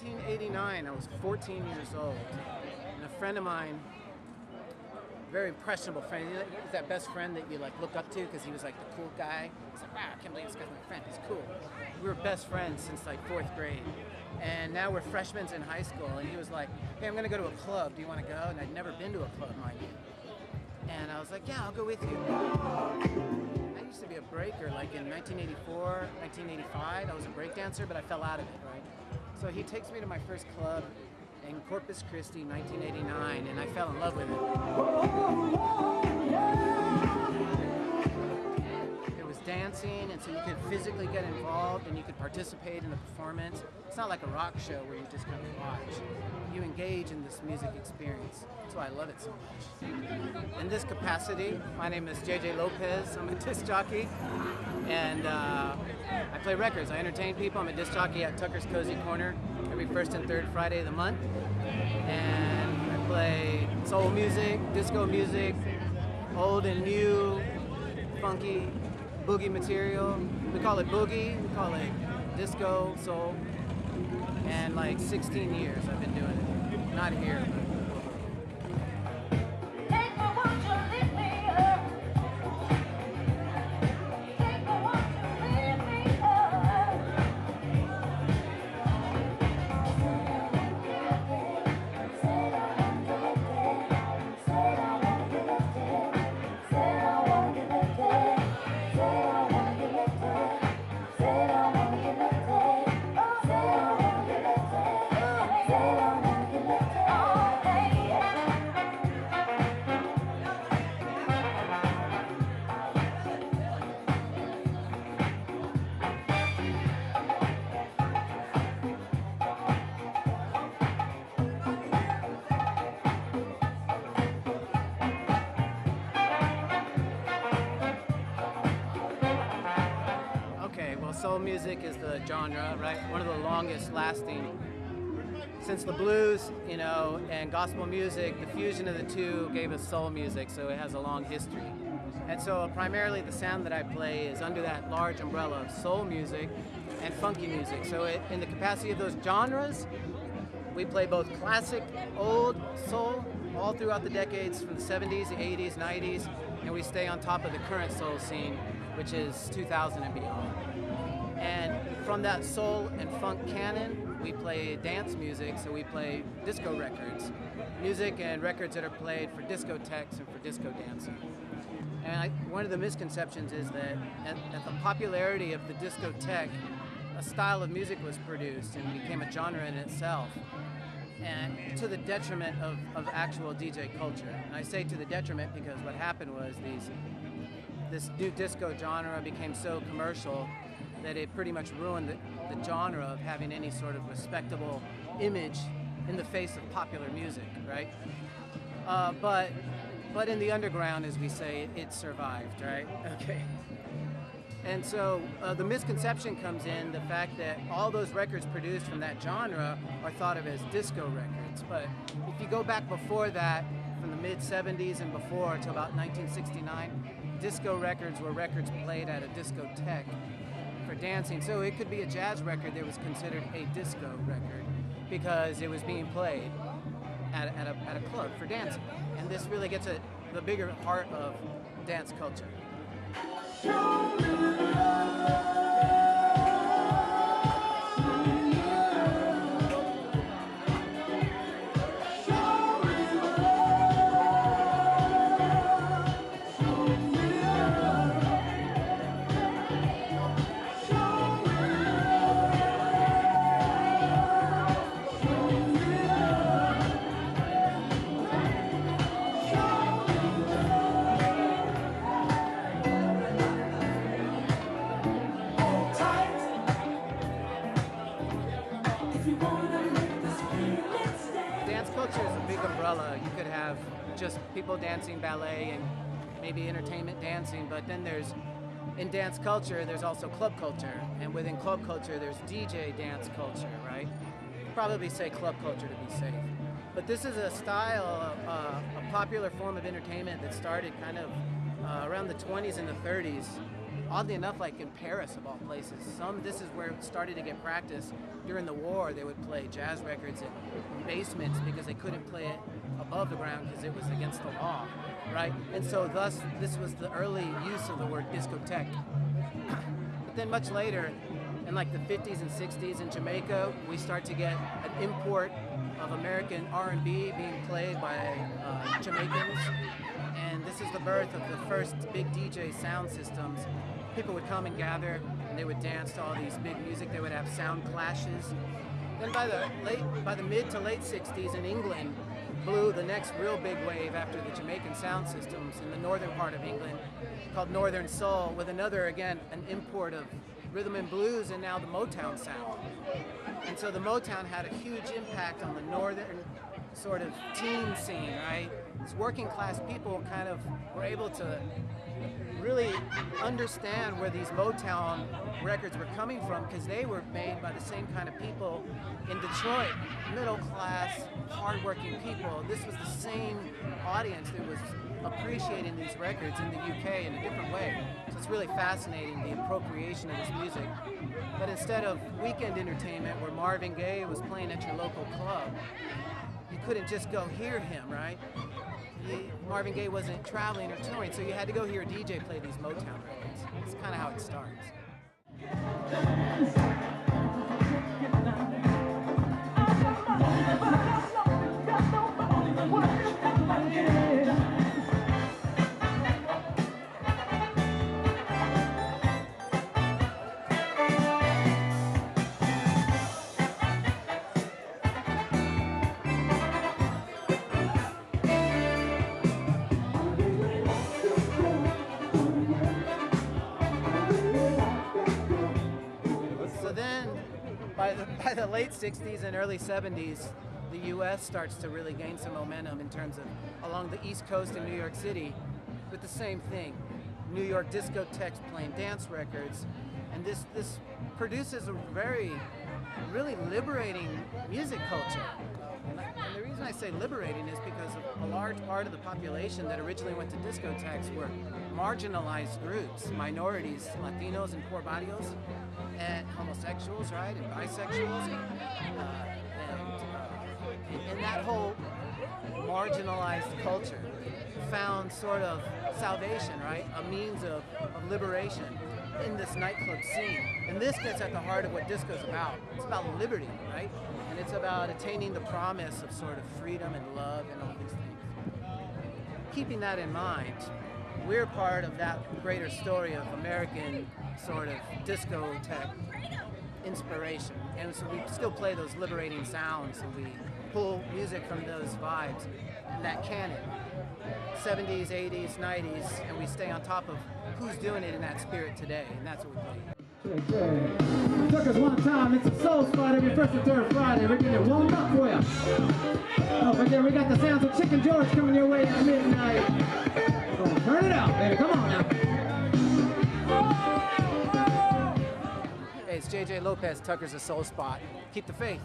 1989, I was 14 years old, and a friend of mine, very impressionable friend, he's that best friend that you like look up to because he was like the cool guy. He's like, wow, I can't believe this guy's my friend, he's cool. We were best friends since like 4th grade, and now we're freshmen in high school, and he was like, hey, I'm gonna go to a club, do you wanna go? And I'd never been to a club, mind you. And I was like, yeah, I'll go with you. I used to be a breaker, like in 1984, 1985, I was a break dancer, but I fell out of it, right? So he takes me to my first club in Corpus Christi, 1989, and I fell in love with it. It was dancing, and so you could physically get involved and you could participate in the performance. It's not like a rock show where you just kind of watch. You engage in this music experience. That's why I love it so much. In this capacity, my name is JJ Lopez. I'm a disc jockey, and I play records. I entertain people. I'm a disc jockey at Tucker's Kozy Korner every first and third Friday of the month. And I play soul music, disco music, old and new, funky, boogie material. We call it boogie, we call it disco, soul. And like 16 years I've been doing it. Not here, but soul music is the genre, right? One of the longest lasting. Since the blues, you know, and gospel music, the fusion of the two gave us soul music, so it has a long history. And so primarily the sound that I play is under that large umbrella of soul music and funky music. So in the capacity of those genres, we play both classic, old soul, all throughout the decades from the 70s, the 80s, 90s, and we stay on top of the current soul scene, which is 2000 and beyond. And from that soul and funk canon, we play dance music, so we play disco records. Music and records that are played for discotheques and for disco dancing. And one of the misconceptions is that at the popularity of the discotheque, a style of music was produced and became a genre in itself, and to the detriment of actual DJ culture. And I say to the detriment because what happened was this new disco genre became so commercial that it pretty much ruined the genre of having any sort of respectable image in the face of popular music, right? But in the underground, as we say, it survived, right? Okay. And so the misconception comes in the fact that all those records produced from that genre are thought of as disco records. But if you go back before that, from the mid-70s and before to about 1969, disco records were records played at a discotheque for dancing. So it could be a jazz record that was considered a disco record because it was being played at a club for dancing. And this really gets at the bigger heart of dance culture. You could have just people dancing ballet and maybe entertainment dancing, but then in dance culture, there's also club culture, and within club culture, there's DJ dance culture, right? Probably say club culture to be safe. But this is a style, a popular form of entertainment that started kind of around the 20s and the 30s oddly enough, like in Paris of all places. This is where it started to get practice. During the war, they would play jazz records in basements because they couldn't play it above the ground because it was against the law, right? And so thus, this was the early use of the word discotheque. But then much later, in like the 50s and 60s in Jamaica, we start to get an import of American R&B being played by Jamaicans. And this is the birth of the first big DJ sound systems. People would come and gather, and they would dance to all these big music. They would have sound clashes. Then by the mid to late 60s in England, blew the next real big wave after the Jamaican sound systems in the northern part of England, called Northern Soul, with another, again, an import of rhythm and blues and now the Motown sound. And so the Motown had a huge impact on the northern sort of teen scene, right? These working class people kind of were able to really understand where these Motown records were coming from because they were made by the same kind of people in Detroit, middle class, hardworking people. This was the same audience that was appreciating these records in the UK in a different way. So it's really fascinating, the appropriation of this music. But instead of weekend entertainment where Marvin Gaye was playing at your local club, you couldn't just go hear him, right? Marvin Gaye wasn't traveling or touring, so you had to go hear a DJ play these Motown records. That's kind of how it starts. By the late 60s and early 70s, the U.S. starts to really gain some momentum in terms of along the East Coast in New York City with the same thing. New York discotheques playing dance records, and this produces a really liberating music culture. And the reason I say liberating is because a large part of the population that originally went to discotheques were marginalized groups, minorities, Latinos and poor barrios, and homosexuals, right, and bisexuals, and that whole marginalized culture found sort of salvation, right, a means of liberation in this nightclub scene. And this gets at the heart of what disco's about. It's about liberty, right? And it's about attaining the promise of sort of freedom and love and all these things. Keeping that in mind, we're part of that greater story of American sort of discotheque inspiration. And so we still play those liberating sounds and we pull music from those vibes and that canon. 70s, 80s, 90s, and we stay on top of who's doing it in that spirit today, and that's what we play. It took us one time. It's a soul spot every first and third Friday. We're getting it warmed up for you. Don't forget, we got the sounds of Chicken George coming your way at midnight. So turn it out, baby. Come on now. Hey, it's JJ Lopez, Tucker's a Soul Spot. Keep the faith.